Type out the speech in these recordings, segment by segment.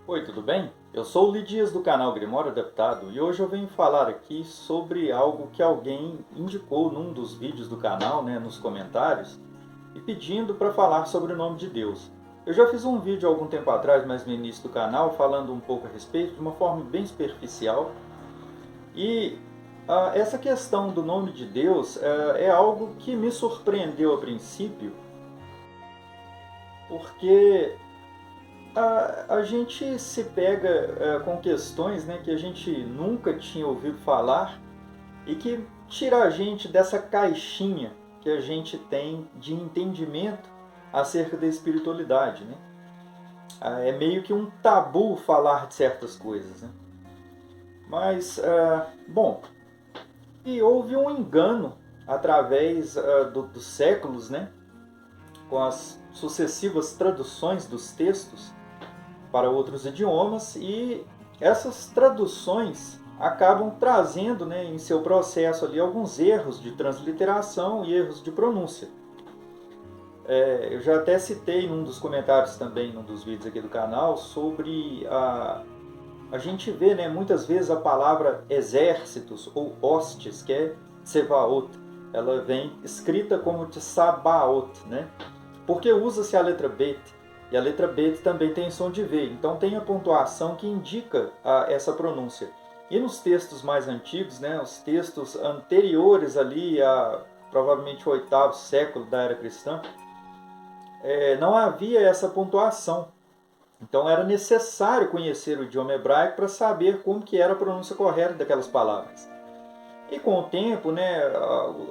Oi, tudo bem? Eu sou o Lidias do canal Grimório Adaptado e hoje eu venho falar aqui sobre algo que alguém indicou num dos vídeos do canal, nos comentários, e pedindo para falar sobre o nome de Deus. Eu já fiz um vídeo há algum tempo atrás, mas no início do canal, falando um pouco a respeito, de uma forma bem superficial, e essa questão do nome de Deus é algo que me surpreendeu a princípio, porque a gente se pega com questões, que a gente nunca tinha ouvido falar e que tira a gente dessa caixinha que a gente tem de entendimento acerca da espiritualidade, né? É meio que um tabu falar de certas coisas, né? Mas, bom, e houve um engano através dos séculos, né? Com as sucessivas traduções dos textos para outros idiomas, e essas traduções acabam trazendo, em seu processo ali, alguns erros de transliteração e erros de pronúncia. Eu já até citei num dos comentários também, num dos vídeos aqui do canal, sobre a gente vê, muitas vezes a palavra exércitos ou hostes, que é tsevaot, ela vem escrita como tsabaot, né? Porque usa-se a letra bet, e a letra bet também tem som de V, então tem a pontuação que indica essa pronúncia. E nos textos mais antigos, os textos anteriores ali a provavelmente o 8º século da era cristã, não havia essa pontuação. Então era necessário conhecer o idioma hebraico para saber como que era a pronúncia correta daquelas palavras. E com o tempo,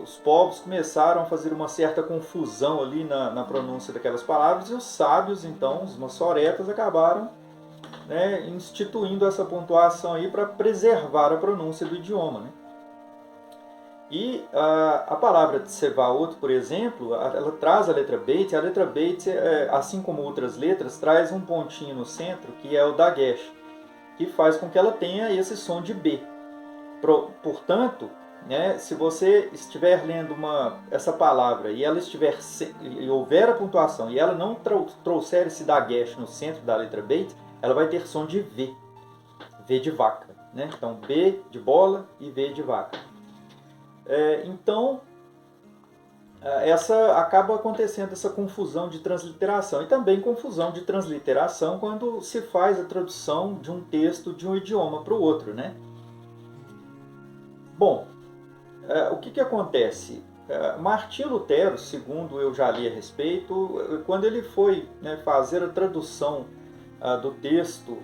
os povos começaram a fazer uma certa confusão ali na pronúncia daquelas palavras, e os sábios, então, os maçoretas, acabaram instituindo essa pontuação aí para preservar a pronúncia do idioma. E a palavra tsevaot, por exemplo, ela traz a letra beit, e a letra beit, assim como outras letras, traz um pontinho no centro, que é o dagesh, que faz com que ela tenha esse som de B. Portanto, se você estiver lendo essa palavra e ela e houver a pontuação e ela não trouxer esse dagesh no centro da letra beit, ela vai ter som de V, V de vaca. Então, B de bola e V de vaca. Então, acaba acontecendo essa confusão de transliteração, e também confusão de transliteração quando se faz a tradução de um texto de um idioma para o outro, Bom, o que acontece? Martinho Lutero, segundo eu já li a respeito, quando ele foi fazer a tradução do texto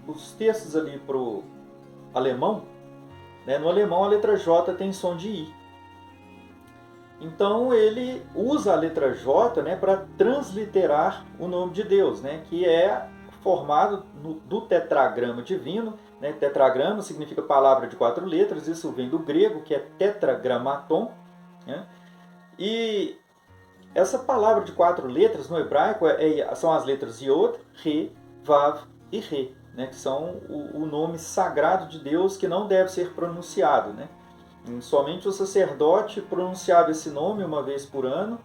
dos textos ali para o alemão, no alemão a letra J tem som de I. Então ele usa a letra J para transliterar o nome de Deus, que é formado do tetragrama divino. Tetragrama significa palavra de 4 letras, isso vem do grego, que é tetragrammaton. E essa palavra de 4 letras no hebraico são as letras Yod, Re, Vav e Re, que são o nome sagrado de Deus, que não deve ser pronunciado. Somente o sacerdote pronunciava esse nome uma vez por ano,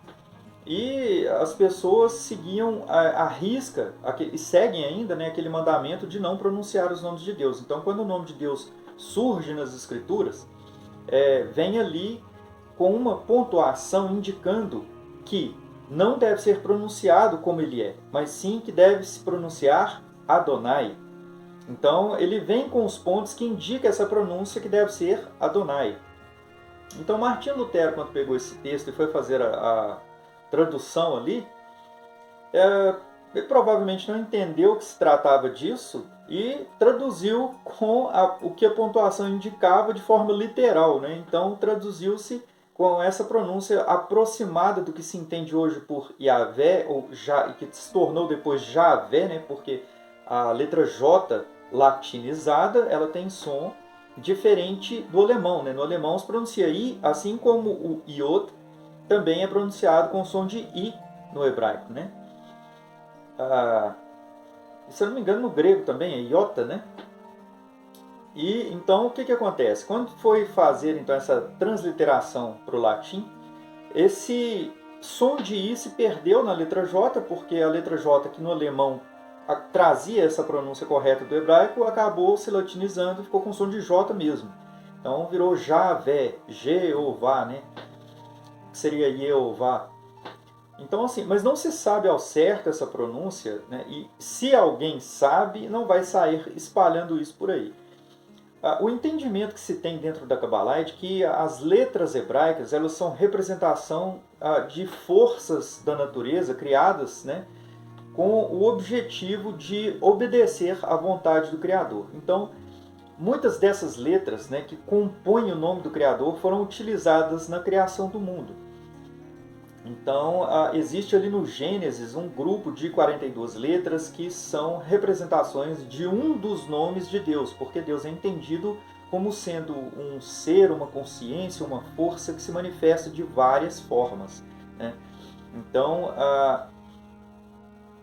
e as pessoas seguiam à risca, e seguem ainda, aquele mandamento de não pronunciar os nomes de Deus. Então, quando o nome de Deus surge nas Escrituras, vem ali com uma pontuação indicando que não deve ser pronunciado como ele é, mas sim que deve se pronunciar Adonai. Então, ele vem com os pontos que indicam essa pronúncia que deve ser Adonai. Então, Martinho Lutero, quando pegou esse texto e foi fazer a tradução ali, ele provavelmente não entendeu que se tratava disso e traduziu com o que a pontuação indicava de forma literal. Então, traduziu-se com essa pronúncia aproximada do que se entende hoje por Yahvé, e que se tornou depois Javé, porque a letra J latinizada, ela tem som diferente do alemão. No alemão se pronuncia I, assim como o Iod também é pronunciado com som de I no hebraico. Se eu não me engano, no grego também é Iota, E então o que acontece? Quando foi fazer então essa transliteração para o latim, esse som de I se perdeu na letra J, porque a letra J, que no alemão trazia essa pronúncia correta do hebraico, acabou se latinizando e ficou com som de J mesmo. Então virou Javé, Jeová, né? Que seria Jeová. Então, assim, mas não se sabe ao certo essa pronúncia, né? E se alguém sabe, não vai sair espalhando isso por aí. O entendimento que se tem dentro da Kabbalah é de que as letras hebraicas, elas são representação de forças da natureza criadas, né, com o objetivo de obedecer à vontade do Criador. Então, muitas dessas letras, né, que compõem o nome do Criador foram utilizadas na criação do mundo. Então, existe ali no Gênesis um grupo de 42 letras que são representações de um dos nomes de Deus, porque Deus é entendido como sendo um ser, uma consciência, uma força que se manifesta de várias formas, né? Então,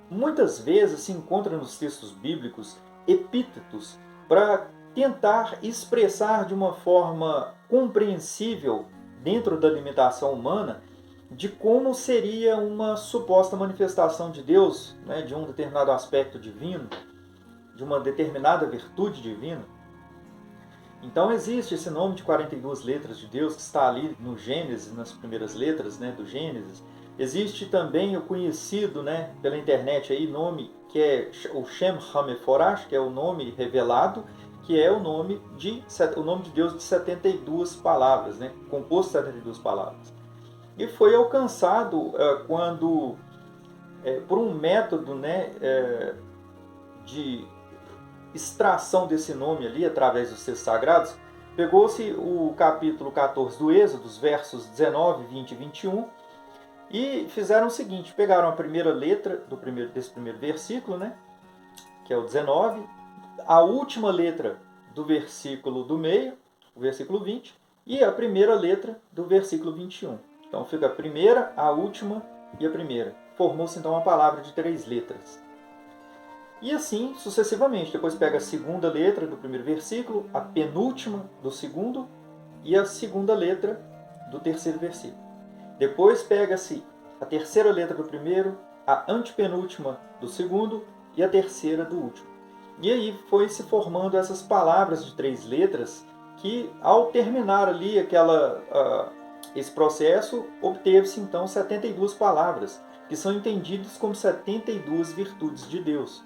muitas vezes se encontra nos textos bíblicos epítetos para tentar expressar de uma forma compreensível dentro da limitação humana de como seria uma suposta manifestação de Deus, né, de um determinado aspecto divino, de uma determinada virtude divina. Então existe esse nome de 42 letras de Deus que está ali no Gênesis, nas primeiras letras, né, do Gênesis. Existe também o conhecido, né, pela internet aí, nome que é o Shem HaMeforash, que é o nome revelado, que é o nome de Deus de 72 palavras, né, composto de 72 palavras. E foi alcançado quando, por um método, né, de extração desse nome ali, através dos textos sagrados, pegou-se o capítulo 14 do Êxodo, os versos 19, 20 e 21, e fizeram o seguinte, pegaram a primeira letra desse primeiro versículo, né, que é o 19, a última letra do versículo do meio, o versículo 20, e a primeira letra do versículo 21. Então fica a primeira, a última e a primeira. Formou-se então uma palavra de 3 letras. E assim sucessivamente. Depois pega a segunda letra do primeiro versículo, a penúltima do segundo e a segunda letra do terceiro versículo. Depois pega-se a terceira letra do primeiro, a antepenúltima do segundo e a terceira do último. E aí foi se formando essas palavras de 3 letras que, ao terminar ali esse processo, obteve-se então 72 palavras, que são entendidas como 72 virtudes de Deus.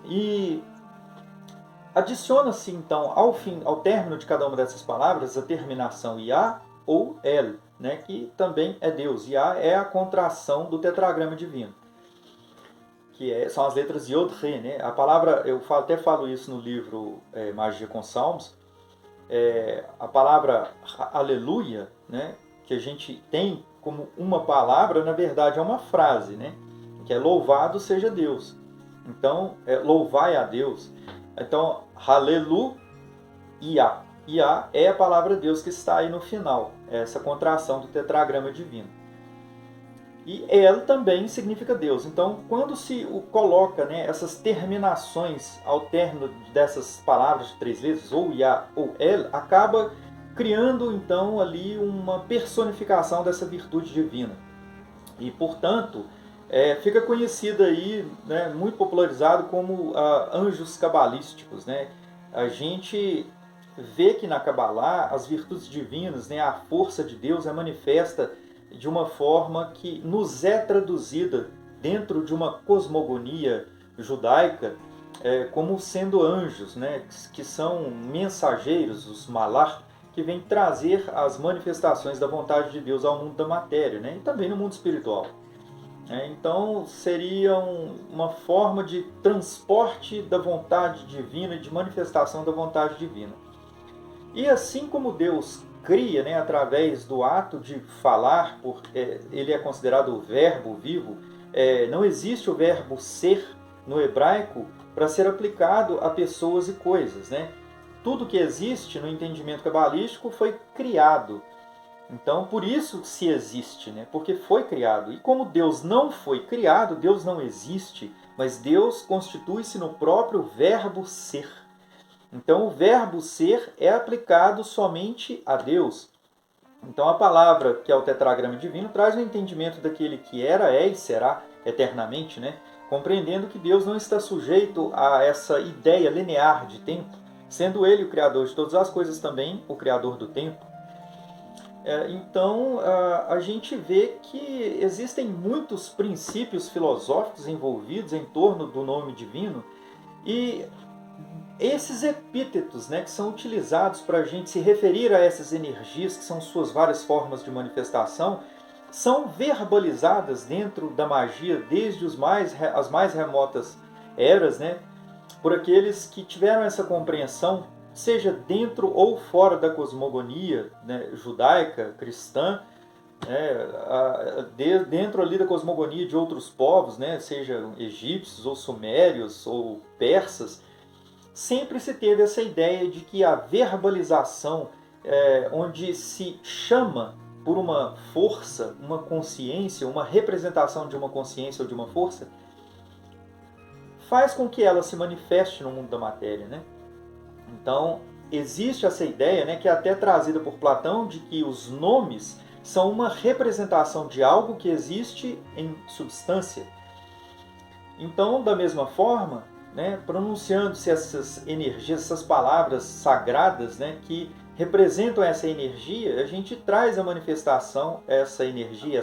E adiciona-se então ao término de cada uma dessas palavras a terminação Yah ou El, né, que também é Deus. Yah é a contração do tetragrama divino, que são as letras Yod He, né? A palavra, eu até falo isso no livro Magia com Salmos, a palavra aleluia, né, que a gente tem como uma palavra, na verdade é uma frase, né, que é louvado seja Deus. Então, louvai a Deus. Então, aleluia. Iá é a palavra Deus que está aí no final, essa contração do tetragrama divino. E El também significa Deus. Então, quando se coloca, né, essas terminações ao término dessas palavras de 3 letras, ou Yah ou El, acaba criando então ali uma personificação dessa virtude divina. E, portanto, fica conhecida aí, né, muito popularizado como anjos cabalísticos, né? A gente vê que na Kabbalah as virtudes divinas, né, a força de Deus é manifesta de uma forma que nos é traduzida dentro de uma cosmogonia judaica como sendo anjos, né, que são mensageiros, os malach, que vêm trazer as manifestações da vontade de Deus ao mundo da matéria, né, e também no mundo espiritual. Então seria uma forma de transporte da vontade divina e de manifestação da vontade divina. E assim como Deus cria, né, através do ato de falar, ele é considerado o verbo vivo, não existe o verbo ser no hebraico para ser aplicado a pessoas e coisas, né? Tudo que existe no entendimento cabalístico foi criado. Então, por isso se existe, né? Porque foi criado. E como Deus não foi criado, Deus não existe, mas Deus constitui-se no próprio verbo ser. Então, o verbo ser é aplicado somente a Deus. Então, a palavra, que é o tetragrama divino, traz o entendimento daquele que era, é e será eternamente, né? compreendendo que Deus não está sujeito a essa ideia linear de tempo, sendo Ele o Criador de todas as coisas também, o Criador do tempo. Então, a gente vê que existem muitos princípios filosóficos envolvidos em torno do nome divino, e esses epítetos, né, que são utilizados para a gente se referir a essas energias, que são suas várias formas de manifestação, são verbalizadas dentro da magia desde as mais remotas eras, né, por aqueles que tiveram essa compreensão, seja dentro ou fora da cosmogonia, né, judaica, cristã, né, dentro ali da cosmogonia de outros povos, né, sejam egípcios ou sumérios ou persas. Sempre se teve essa ideia de que a verbalização, onde se chama por uma força, uma consciência, uma representação de uma consciência ou de uma força, faz com que ela se manifeste no mundo da matéria, né? Então, existe essa ideia, né, que é até trazida por Platão, de que os nomes são uma representação de algo que existe em substância. Então, da mesma forma, né, pronunciando-se essas energias, essas palavras sagradas, né, que representam essa energia, a gente traz a manifestação, essa energia,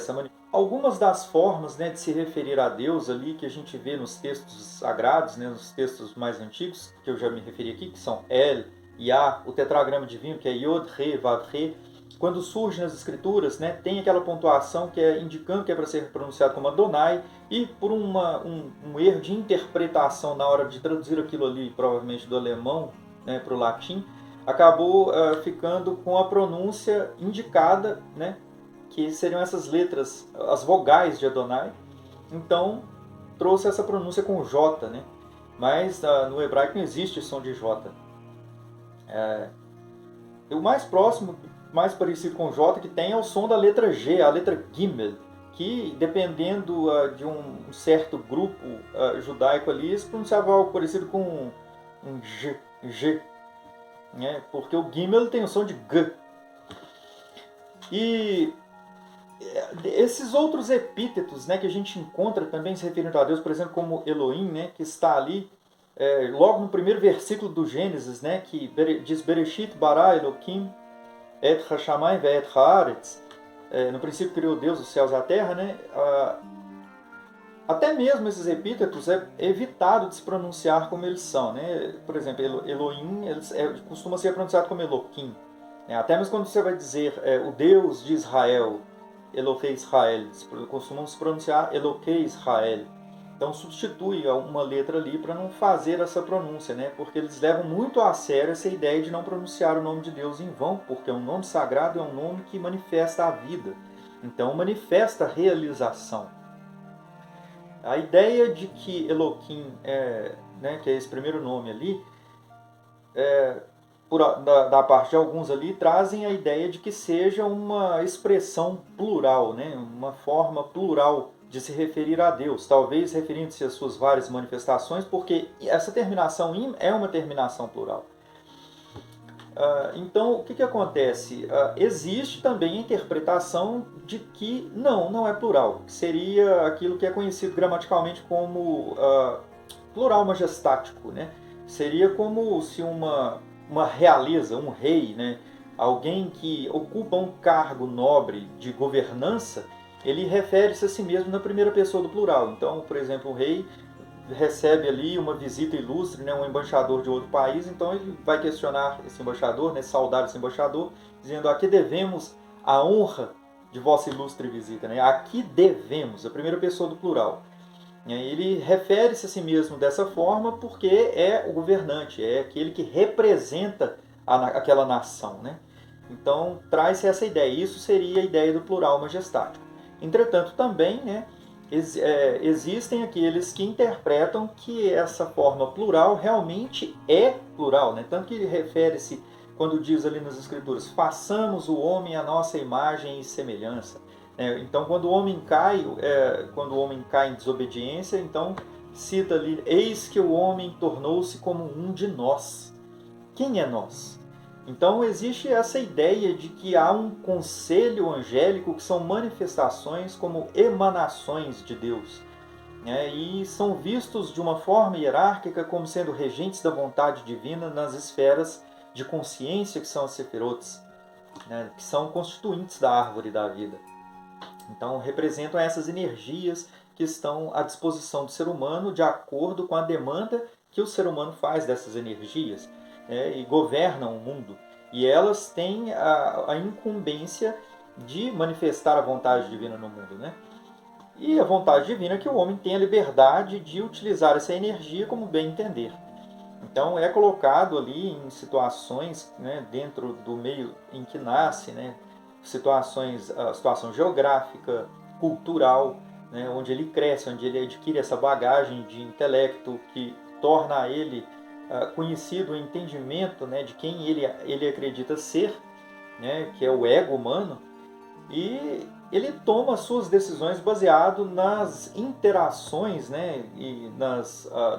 algumas das formas, né, de se referir a Deus ali que a gente vê nos textos sagrados, né, nos textos mais antigos, que eu já me referi aqui, que são El, Yah, o tetragrama divino, que é Yod, Re, Vav, Re. Quando surge nas escrituras, né, tem aquela pontuação que é indicando que é para ser pronunciado como Adonai, e por um erro de interpretação na hora de traduzir aquilo ali, provavelmente do alemão, né, para o latim, acabou ficando com a pronúncia indicada, né, que seriam essas letras, as vogais de Adonai. Então, trouxe essa pronúncia com J, né? Mas no hebraico não existe som de J. O mais próximo, mais parecido com J que tem é o som da letra G, a letra Gimel, que dependendo de um certo grupo judaico ali, se pronunciava algo parecido com um G, né? Porque o Gimel tem o som de G. E esses outros epítetos, né, que a gente encontra também se referindo a Deus, por exemplo, como Elohim, né, que está ali logo no primeiro versículo do Gênesis, né, que diz Bereshit bara Elohim et hashamayim ve'et haaretz. No princípio criou Deus os céus e a terra, né? Até mesmo esses epítetos é evitado de se pronunciar como eles são, né? Por exemplo, Elohim costuma ser pronunciado como Elohim. Até mesmo quando você vai dizer o Deus de Israel, Elohei Israel, costumam se pronunciar Elohei Israel. Então substitui uma letra ali para não fazer essa pronúncia, né? Porque eles levam muito a sério essa ideia de não pronunciar o nome de Deus em vão, porque um nome sagrado é um nome que manifesta a vida. Então manifesta a realização. A ideia de que Elohim, né, que é esse primeiro nome ali, da parte de alguns ali, trazem a ideia de que seja uma expressão plural, né? Uma forma plural de se referir a Deus, talvez referindo-se às suas várias manifestações, porque essa terminação im é uma terminação plural. Então, o que acontece? Existe também a interpretação de que não é plural, que seria aquilo que é conhecido gramaticalmente como plural majestático, né? Seria como se uma realeza, um rei, né? Alguém que ocupa um cargo nobre de governança, ele refere-se a si mesmo na primeira pessoa do plural. Então, por exemplo, um rei recebe ali uma visita ilustre, né, um embaixador de outro país, então ele vai questionar esse embaixador, né, saudar esse embaixador, dizendo: a que devemos a honra de vossa ilustre visita, né? A que devemos, a primeira pessoa do plural. Ele refere-se a si mesmo dessa forma porque é o governante, é aquele que representa aquela nação, né? Então traz-se essa ideia, isso seria a ideia do plural majestático. Entretanto, também, né, existem aqueles que interpretam que essa forma plural realmente é plural, né? Tanto que ele refere-se, quando diz ali nas Escrituras, façamos o homem à nossa imagem e semelhança. Então, quando o homem cai em desobediência, então cita ali, eis que o homem tornou-se como um de nós. Quem é nós? Então existe essa ideia de que há um conselho angélico que são manifestações como emanações de Deus. né, e são vistos de uma forma hierárquica como sendo regentes da vontade divina nas esferas de consciência que são as sefirotes, né, que são constituintes da árvore da vida. Então, representam essas energias que estão à disposição do ser humano de acordo com a demanda que o ser humano faz dessas energias, né, e governam o mundo. E elas têm a incumbência de manifestar a vontade divina no mundo, né? E a vontade divina é que o homem tenha a liberdade de utilizar essa energia como bem entender. Então é colocado ali em situações, né, dentro do meio em que nasce, né, situações, a situação geográfica, cultural, né, onde ele cresce, onde ele adquire essa bagagem de intelecto que torna ele conhecido o entendimento, né, de quem ele acredita ser, né, que é o ego humano, e ele toma suas decisões baseado nas interações, né, e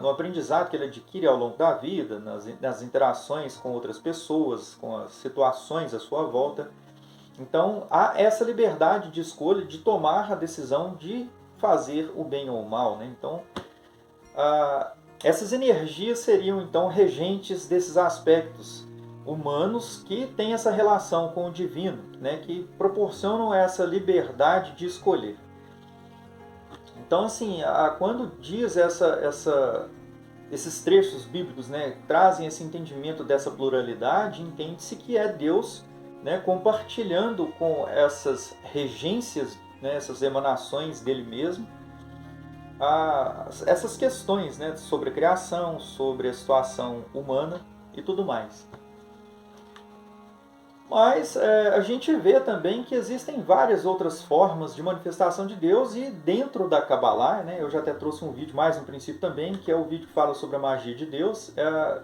no aprendizado que ele adquire ao longo da vida, nas interações com outras pessoas, com as situações à sua volta. Então há essa liberdade de escolha de tomar a decisão de fazer o bem ou o mal, né? Então essas energias seriam então regentes desses aspectos humanos que têm essa relação com o divino, né, que proporcionam essa liberdade de escolher. Então, assim, quando diz esses trechos bíblicos, né, trazem esse entendimento dessa pluralidade, entende-se que é Deus, né, compartilhando com essas regências, né, essas emanações dele mesmo, essas questões, né, sobre a criação, sobre a situação humana e tudo mais. Mas a gente vê também que existem várias outras formas de manifestação de Deus, e dentro da Kabbalah, né, eu já até trouxe um vídeo mais no princípio também, que é o vídeo que fala sobre a magia de Deus.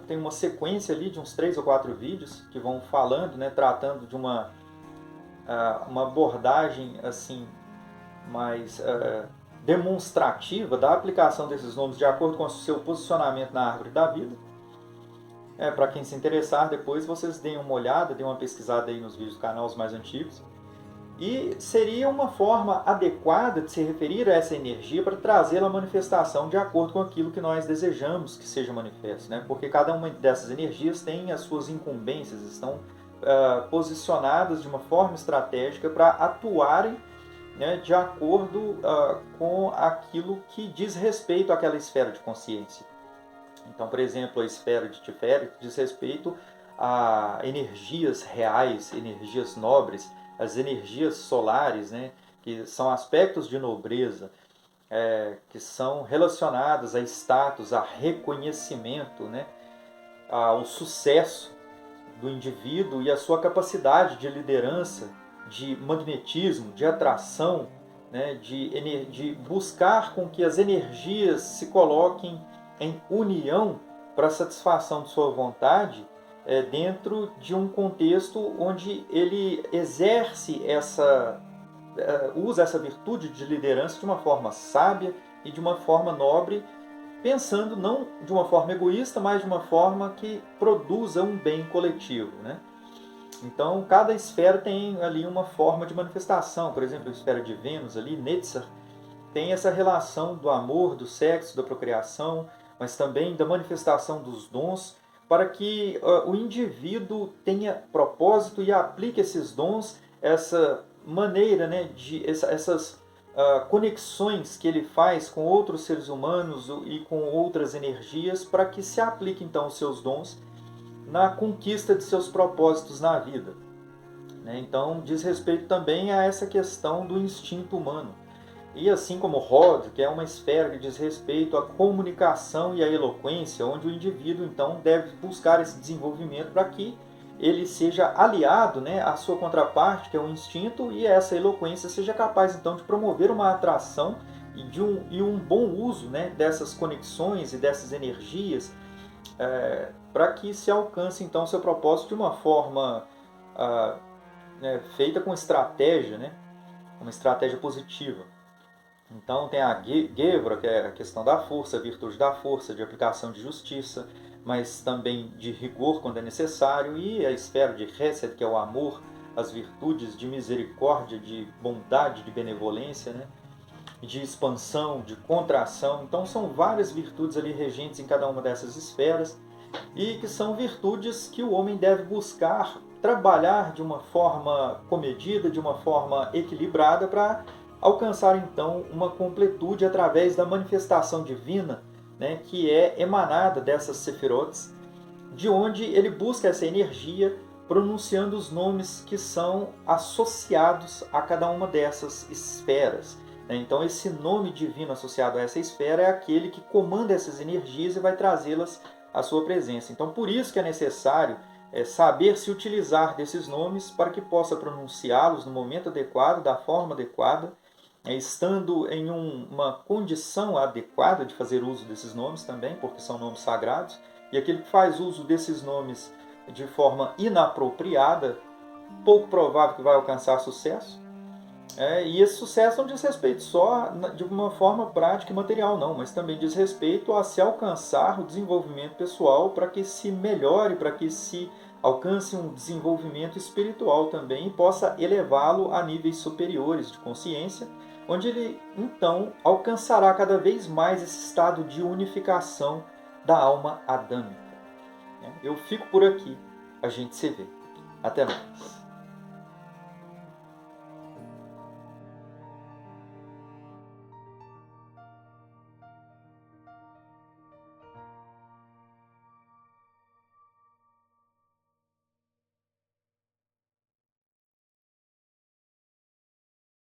Tem uma sequência ali de uns 3 ou 4 vídeos que vão falando, né, tratando de uma abordagem assim mais demonstrativa da aplicação desses nomes de acordo com o seu posicionamento na árvore da vida. Para quem se interessar, depois vocês deem uma olhada, deem uma pesquisada aí nos vídeos do canal, os mais antigos. E seria uma forma adequada de se referir a essa energia para trazê-la à manifestação de acordo com aquilo que nós desejamos que seja manifesto, né? Porque cada uma dessas energias tem as suas incumbências, estão posicionadas de uma forma estratégica para atuarem, né, de acordo com aquilo que diz respeito àquela esfera de consciência. Então, por exemplo, a esfera de Tiferet diz respeito a energias reais, energias nobres, as energias solares, né, que são aspectos de nobreza, que são relacionados a status, a reconhecimento, né, ao sucesso do indivíduo e a sua capacidade de liderança, de magnetismo, de atração, né, de buscar com que as energias se coloquem em união para a satisfação de sua vontade, dentro de um contexto onde ele exerce usa essa virtude de liderança de uma forma sábia e de uma forma nobre, pensando não de uma forma egoísta, mas de uma forma que produza um bem coletivo, né? Então, cada esfera tem ali uma forma de manifestação. Por exemplo, a esfera de Vênus, ali, Netzar, tem essa relação do amor, do sexo, da procriação, mas também da manifestação dos dons, para que o indivíduo tenha propósito e aplique esses dons, essa maneira, né, essas conexões que ele faz com outros seres humanos e com outras energias, para que se aplique então os seus dons na conquista de seus propósitos na vida. Então, diz respeito também a essa questão do instinto humano. E assim como Rod, que é uma esfera que diz respeito à comunicação e à eloquência, onde o indivíduo então deve buscar esse desenvolvimento para que ele seja aliado, né, à sua contraparte, que é o instinto, e essa eloquência seja capaz então de promover uma atração e um bom uso, né, dessas conexões e dessas energias, para que se alcance então seu propósito de uma forma feita com estratégia, né, uma estratégia positiva. Então tem a Gevra, que é a questão da força, a virtude da força, de aplicação de justiça, mas também de rigor quando é necessário, e a esfera de Hesed, que é o amor, as virtudes de misericórdia, de bondade, de benevolência, né? de expansão, de contração. Então são várias virtudes ali regentes em cada uma dessas esferas e que são virtudes que o homem deve buscar trabalhar de uma forma comedida, de uma forma equilibrada para alcançar então uma completude através da manifestação divina, né, que é emanada dessas sefirotes, de onde ele busca essa energia pronunciando os nomes que são associados a cada uma dessas esferas. Então esse nome divino associado a essa esfera é aquele que comanda essas energias e vai trazê-las à sua presença. Então por isso que é necessário saber se utilizar desses nomes para que possa pronunciá-los no momento adequado, da forma adequada, estando em uma condição adequada de fazer uso desses nomes também, porque são nomes sagrados, e aquele que faz uso desses nomes de forma inapropriada, pouco provável que vai alcançar sucesso. E esse sucesso não diz respeito só de uma forma prática e material, não, mas também diz respeito a se alcançar o desenvolvimento pessoal para que se melhore, para que se alcance um desenvolvimento espiritual também e possa elevá-lo a níveis superiores de consciência, onde ele então alcançará cada vez mais esse estado de unificação da alma adâmica. Eu fico por aqui, a gente se vê. Até mais.